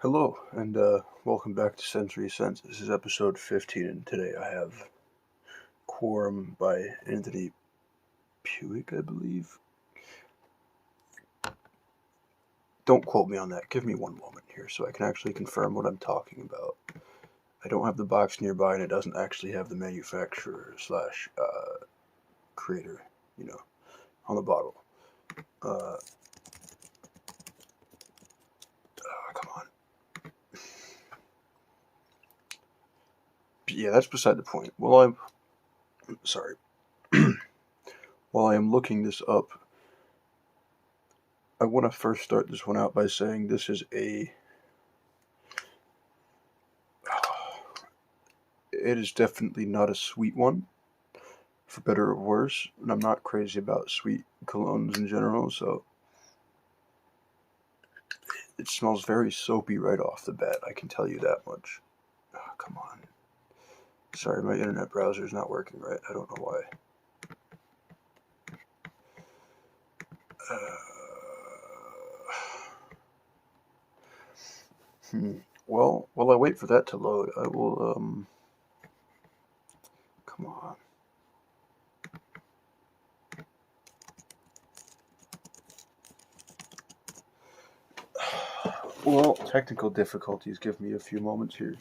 Hello, and welcome back to Sensory Sense. This is episode 15, and today I have Quorum by Anthony Puig, I believe. Don't quote me on that. Give me one moment here so I can actually confirm what I'm talking about. I don't have the box nearby, and it doesn't actually have the manufacturer slash creator, on the bottle. Come on. But yeah, that's beside the point. Sorry. While I am looking this up, I want to first start this one out by saying this is it is definitely not a sweet one, for better or worse, and I'm not crazy about sweet colognes in general, so it smells very soapy right off the bat, I can tell you that much. Oh, come on. Sorry, my internet browser is not working right. I don't know why. Well, while I wait for that to load, I will, come on. Well, technical difficulties give me a few moments here.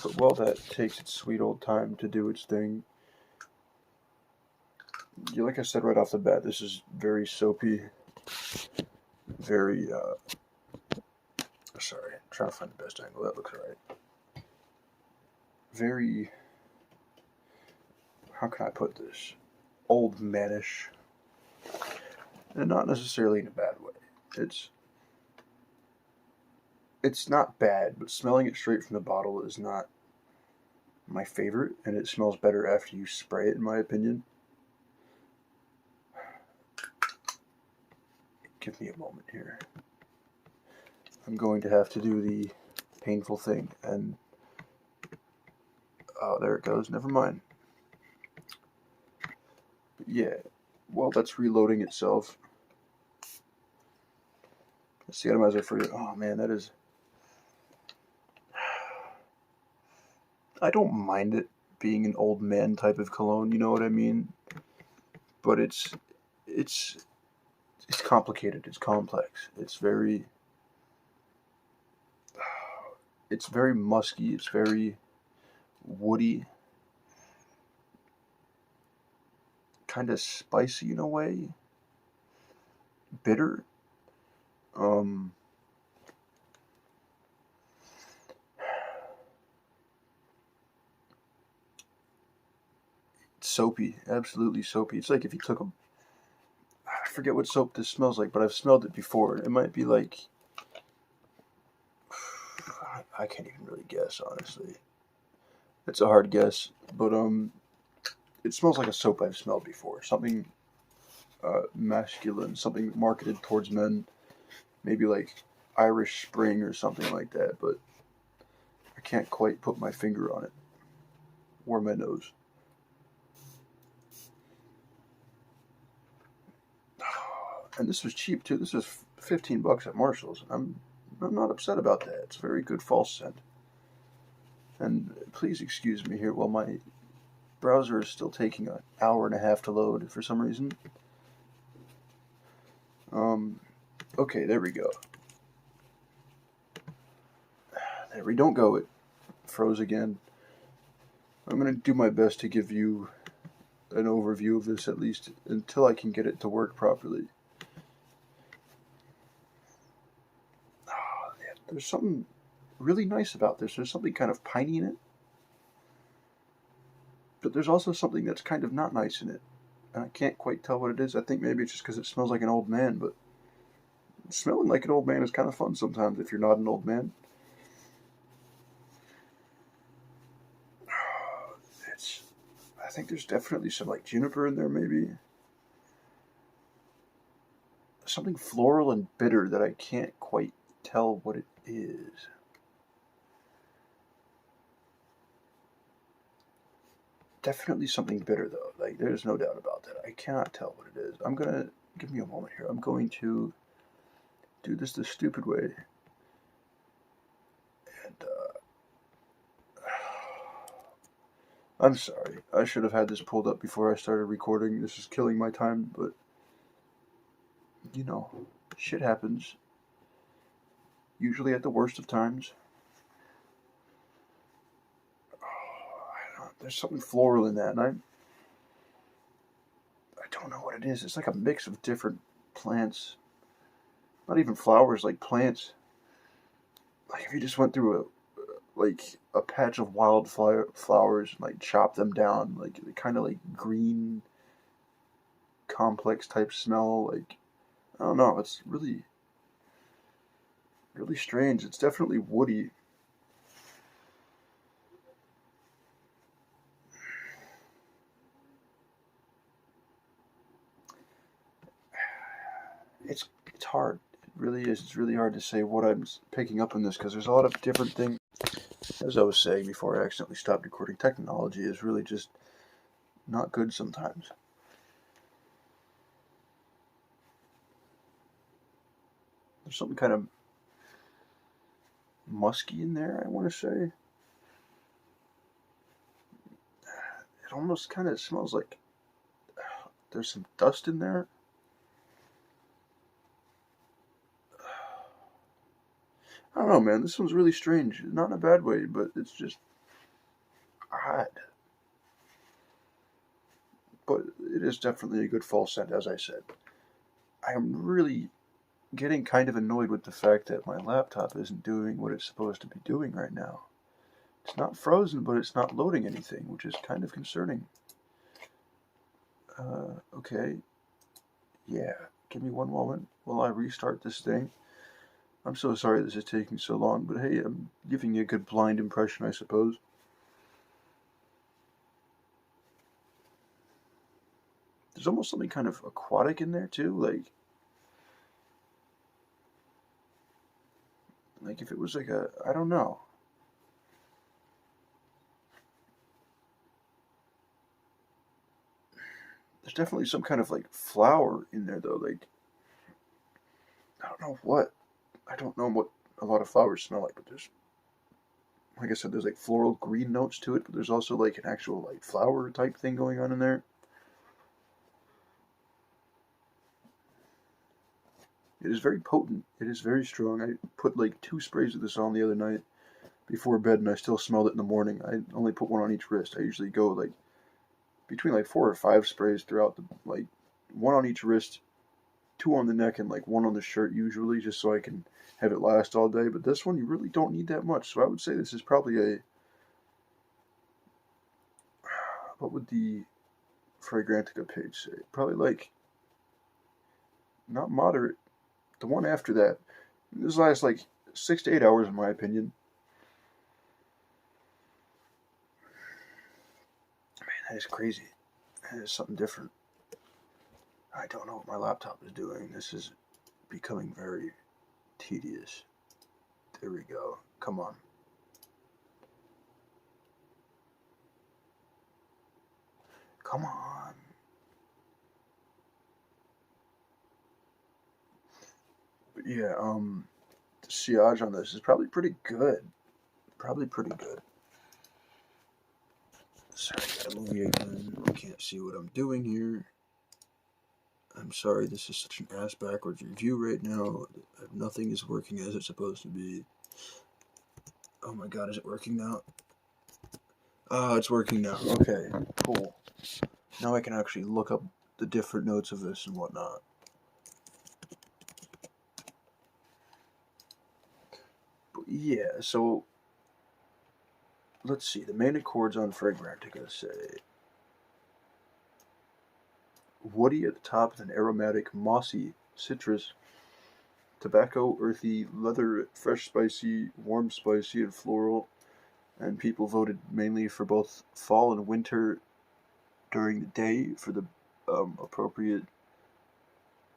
But while that takes its sweet old time to do its thing, like I said right off the bat, this is very soapy, very, sorry, I'm trying to find the best angle. That looks right. Very, how can I put this? Old manish. And not necessarily in a bad way. It's not bad, but smelling it straight from the bottle is not my favorite, and it smells better after you spray it, in my opinion. Give me a moment here. I'm going to have to do the painful thing, and oh, there it goes. Never mind. But yeah, while that's reloading itself, let's the atomizer for you. Oh man, that is. I don't mind it being an old man type of cologne. You know what I mean? But it's complicated. It's complex. It's very musky. It's very woody, kind of spicy in a way, bitter. Um, Soapy, absolutely soapy. It's like if you took I forget what soap this smells like, but I've smelled it before. It might be like, I can't even really guess, honestly. It's a hard guess, but it smells like a soap I've smelled before. Something masculine, something marketed towards men, maybe like Irish Spring or something like that, but I can't quite put my finger on it or my nose. And this was cheap too. This was $15 at Marshall's. I'm not upset about that. It's a very good false scent. And please excuse me here while my browser is still taking an hour and a half to load for some reason. Okay, there we go. There we don't go. It froze again. I'm going to do my best to give you an overview of this, at least until I can get it to work properly. There's something really nice about this. There's something kind of piney in it, but there's also something that's kind of not nice in it, and I can't quite tell what it is. I think maybe it's just because it smells like an old man, but smelling like an old man is kind of fun sometimes if you're not an old man. I think there's definitely some like juniper in there, maybe. Something floral and bitter that I can't quite tell what it is. Definitely something bitter though. Like there's no doubt about that. I cannot tell what it is. I'm gonna give me a moment here. I'm going to do this the stupid way. I'm sorry. I should have had this pulled up before I started recording. This is killing my time, but you know, shit happens. Usually at the worst of times. There's something floral in that, and I don't know what it is. It's like a mix of different plants. Not even flowers, like plants. Like if you just went through a patch of flowers and like chopped them down, like kind of like green complex type smell. Like I don't know. It's really strange. It's definitely woody. It's hard. It really is. It's really hard to say what I'm picking up on this because there's a lot of different things. As I was saying before I accidentally stopped recording, technology is really just not good sometimes. There's something kind of musky in there, I want to say. It almost kind of smells like there's some dust in there. I don't know, man. This one's really strange. Not in a bad way, but it's just odd. But it is definitely a good fall scent, as I said. I am really getting kind of annoyed with the fact that my laptop isn't doing what it's supposed to be doing right now. It's not frozen, but it's not loading anything, which is kind of concerning. Okay. Yeah. Give me one moment while I restart this thing. I'm so sorry this is taking so long, but hey, I'm giving you a good blind impression, I suppose. There's almost something kind of aquatic in there, too. Like if it was like I don't know. There's definitely some kind of like flower in there, though. Like, I don't know what. I don't know what a lot of flowers smell like, but like I said, there's like floral green notes to it, but there's also like an actual like flower type thing going on in there. It is very potent. It is very strong. I put like 2 sprays of this on the other night before bed, and I still smelled it in the morning. I only put one on each wrist. I usually go like between like 4 or 5 sprays throughout the like one on each wrist, 2 on the neck, and like 1 on the shirt usually, just so I can have it last all day. But this one you really don't need that much, so I would say this is probably a what would the Fragrantica page say? Probably like not moderate. The one after that. This lasts like 6 to 8 hours in my opinion. Man, that is crazy. That is something different. I don't know what my laptop is doing. This is becoming very tedious. There we go. Come on. Come on. But yeah, the sillage on this is probably pretty good. Probably pretty good. Sorry, I gotta move you again. I can't see what I'm doing here. I'm sorry, this is such an ass backwards review right now. Nothing is working as it's supposed to be. Oh my god, is it working now? Oh, it's working now. Okay, cool. Now I can actually look up the different notes of this and whatnot. But yeah, so let's see. The main accords on Fragrantica say woody at the top with an aromatic, mossy citrus, tobacco, earthy, leather, fresh, spicy, warm, spicy, and floral. And people voted mainly for both fall and winter during the day for the appropriate,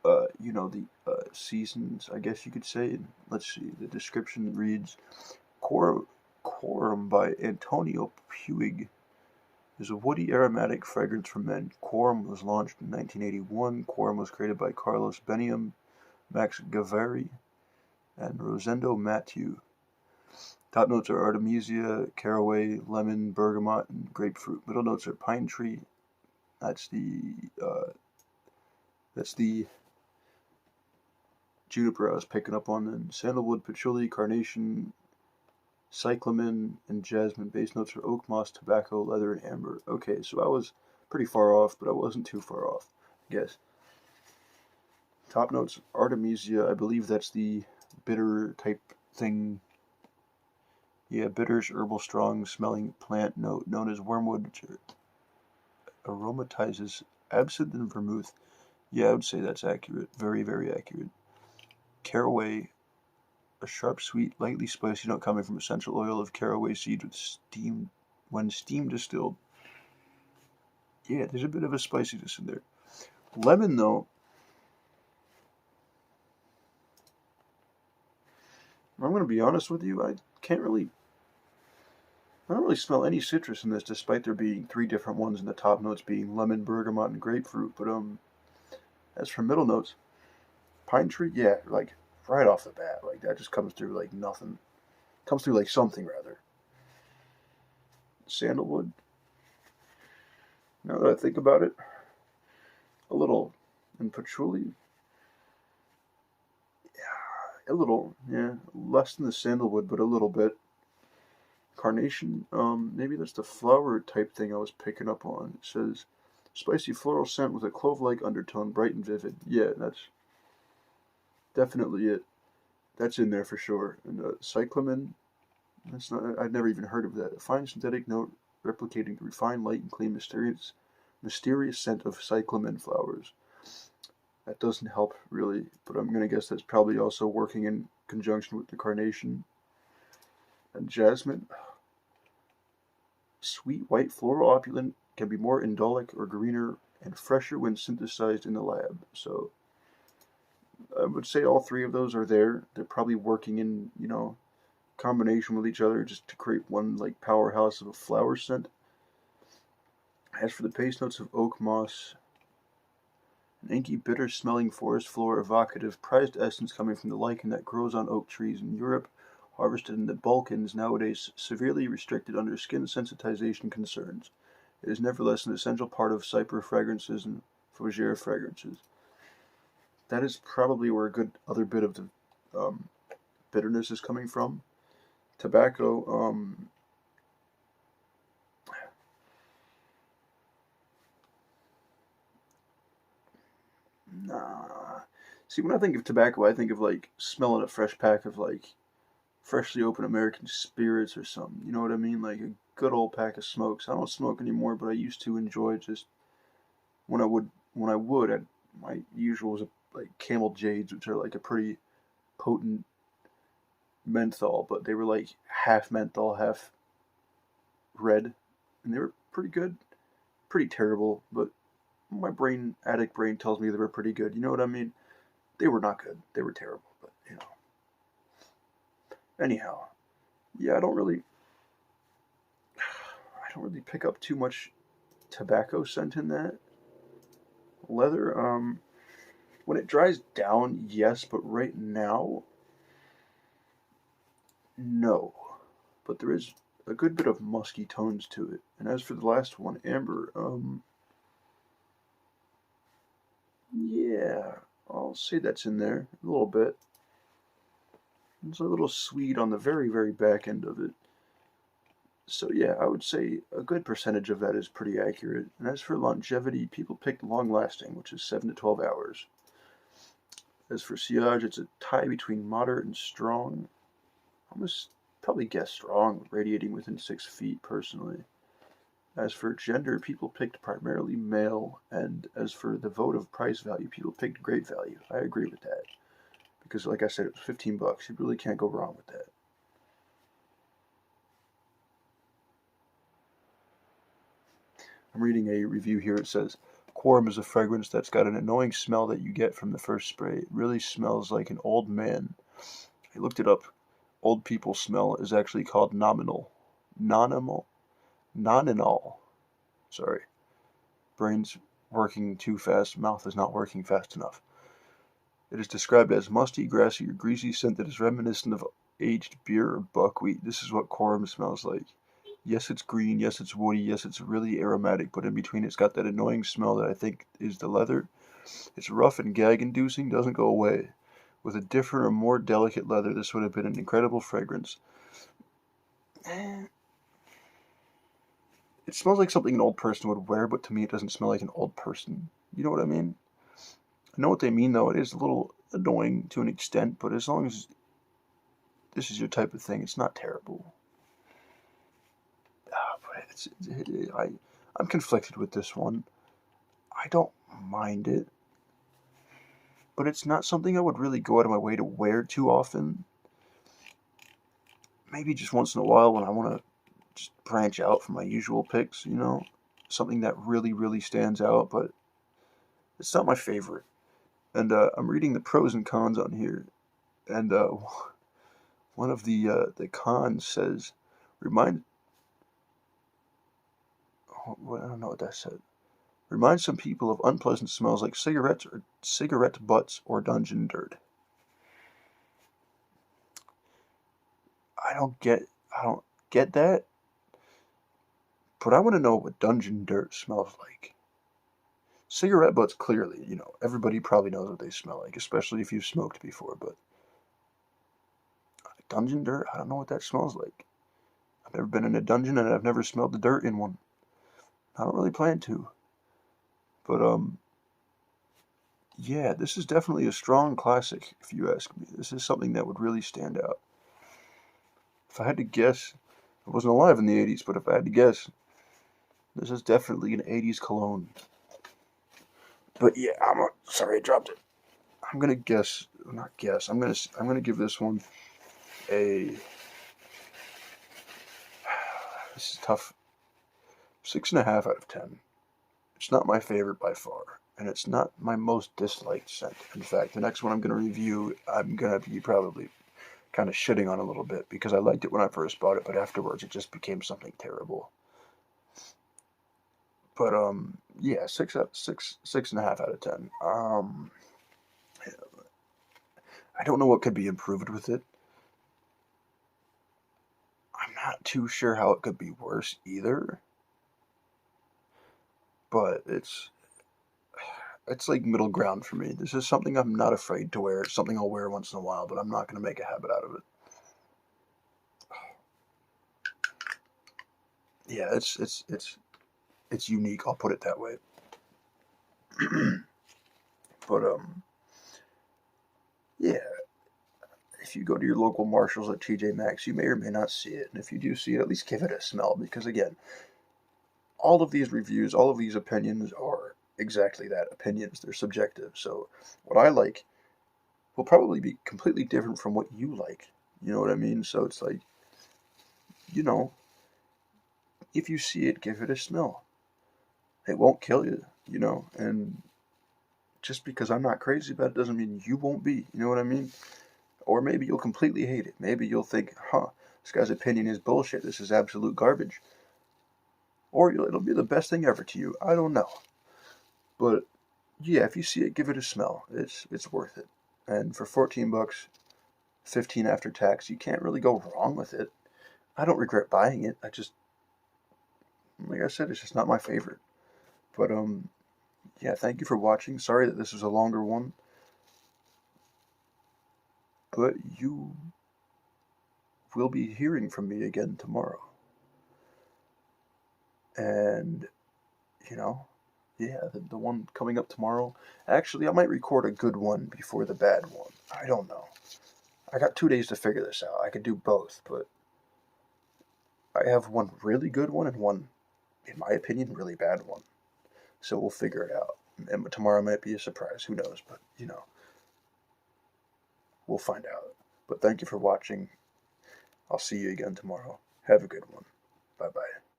the seasons, I guess you could say. And let's see, the description reads Quorum by Antonio Puig is a woody aromatic fragrance for men. Quorum was launched in 1981. Quorum was created by Carlos Beniam, Max Gavari, and Rosendo Mathieu. Top notes are artemisia, caraway, lemon, bergamot, and grapefruit. Middle notes are pine tree. That's the juniper I was picking up on. Then sandalwood, patchouli, carnation, cyclamen, and jasmine. Base notes are oak, moss, tobacco, leather, and amber. Okay, so I was pretty far off, but I wasn't too far off, I guess. Top notes, artemisia. I believe that's the bitter type thing. Yeah, bitters, herbal, strong smelling plant note known as wormwood, which aromatizes absinthe and vermouth. Yeah, I would say that's accurate. Very, very accurate. Caraway, a sharp, sweet, lightly spicy note coming from essential oil of caraway seeds when steam distilled. Yeah, there's a bit of a spiciness in there. Lemon, though, I'm going to be honest with you, I don't really smell any citrus in this, despite there being 3 different ones in the top notes being lemon, bergamot, and grapefruit. But as for middle notes, pine tree, yeah, like right off the bat, like that just comes through like nothing. Comes through like something rather. Sandalwood. Now that I think about it, a little, and patchouli, yeah, a little, yeah, less than the sandalwood, but a little bit. Carnation, maybe that's the flower type thing I was picking up on. It says spicy floral scent with a clove-like undertone, bright and vivid. Yeah, that's definitely it. That's in there for sure. And cyclamen, that's not. I've never even heard of that. A fine synthetic note replicating the refined, light, and clean, mysterious scent of cyclamen flowers. That doesn't help really, but I'm gonna guess that's probably also working in conjunction with the carnation. And jasmine, sweet white floral opulent, can be more indolic or greener and fresher when synthesized in the lab. So I would say all 3 of those are there. They're probably working in, combination with each other just to create one like powerhouse of a flower scent. As for the base notes of oak, moss, an inky, bitter smelling forest floor, evocative, prized essence coming from the lichen that grows on oak trees in Europe, harvested in the Balkans, nowadays severely restricted under skin sensitization concerns. It is nevertheless an essential part of cyper fragrances and fougere fragrances. That is probably where a good other bit of the bitterness is coming from. Tobacco, nah. See, when I think of tobacco, I think of like smelling a fresh pack of like freshly opened American spirits or something. You know what I mean? Like a good old pack of smokes. I don't smoke anymore, but I used to enjoy just when I would. My usual was like Camel Jades, which are like a pretty potent menthol, but they were like half menthol, half red, and they were pretty good. Pretty terrible, but my addict brain tells me they were pretty good. You know what I mean? They were not good. They were terrible, but Anyhow, yeah, I don't really pick up too much tobacco scent in that. Leather, when it dries down, yes, but right now, no. But there is a good bit of musky tones to it. And as for the last one, amber, yeah, I'll say that's in there a little bit. It's a little sweet on the very, very back end of it. So yeah, I would say a good percentage of that is pretty accurate. And as for longevity, people picked long lasting, which is 7 to 12 hours. As for sillage, it's a tie between moderate and strong. I must probably guess strong, radiating within 6 feet personally. As for gender, people picked primarily male, and as for the vote of price value, people picked great value. I agree with that. Because like I said, it was $15. You really can't go wrong with that. I'm reading a review here. It says, Quorum is a fragrance that's got an annoying smell that you get from the first spray. It really smells like an old man. I looked it up. Old people smell is actually called nominal. Noninol. Sorry. Brain's working too fast. Mouth is not working fast enough. It is described as musty, grassy, or greasy scent that is reminiscent of aged beer or buckwheat. This is what Quorum smells like. Yes, it's green. Yes, it's woody. Yes, it's really aromatic, but in between it's got that annoying smell that I think is the leather. It's rough and gag-inducing, doesn't go away. With a different or more delicate leather, this would have been an incredible fragrance. It smells like something an old person would wear, but to me it doesn't smell like an old person. You know what I mean? I know what they mean, though. It is a little annoying to an extent, but as long as this is your type of thing, it's not terrible. But I'm conflicted with this one. I don't mind it, but it's not something I would really go out of my way to wear too often. Maybe just once in a while when I want to just branch out from my usual picks, you know? Something that really, really stands out, but it's not my favorite. And I'm reading the pros and cons on here, and one of the cons says, remind, I don't know what that said. Remind some people of unpleasant smells like cigarettes or cigarette butts or dungeon dirt. I don't get I don't get that, but I want to know what dungeon dirt smells like. Cigarette butts, clearly, you know, everybody probably knows what they smell like, especially if you've smoked before, but dungeon dirt, I don't know what that smells like. I've never been in a dungeon and I've never smelled the dirt in one. I don't really plan to. But yeah, this is definitely a strong classic, if you ask me. This is something that would really stand out. If I had to guess, I wasn't alive in the 80s, but if I had to guess, this is definitely an 80s cologne. But yeah, sorry I dropped it. I'm gonna guess, not guess. I'm gonna give this one a. This is tough. 6.5 out of 10. It's not my favorite by far, and it's not my most disliked scent. In fact, the next one I'm gonna review, I'm gonna be probably kind of shitting on a little bit because I liked it when I first bought it, but afterwards it just became something terrible. But yeah, 6.5 out of 10. I don't know what could be improved with it. I'm not too sure how it could be worse either. But it's like middle ground for me. This is something I'm not afraid to wear. It's something I'll wear once in a while, but I'm not going to make a habit out of it. Yeah, it's unique. I'll put it that way. But yeah. If you go to your local Marshalls at TJ Maxx, you may or may not see it. And if you do see it, at least give it a smell. Because again, all of these reviews, all of these opinions are exactly that, opinions. They're subjective. So what I like will probably be completely different from what you like. You know what I mean? So it's like, you know, if you see it, give it a smell. It won't kill you, you know, and just because I'm not crazy about it doesn't mean you won't be. You know what I mean? Or maybe you'll completely hate it. Maybe you'll think, huh, this guy's opinion is bullshit. This is absolute garbage. Or it'll be the best thing ever to you. I don't know. But yeah, if you see it, give it a smell. It's worth it. And for 14 bucks, 15 after tax, you can't really go wrong with it. I don't regret buying it. Like I said, it's just not my favorite. But yeah, thank you for watching. Sorry that this was a longer one. But you will be hearing from me again tomorrow. And, you know, yeah, the one coming up tomorrow. Actually, I might record a good one before the bad one. I don't know. I got 2 days to figure this out. I could do both, but I have one really good one and one, in my opinion, really bad one. So we'll figure it out. And tomorrow might be a surprise. Who knows? But, you know, we'll find out. But thank you for watching. I'll see you again tomorrow. Have a good one. Bye-bye.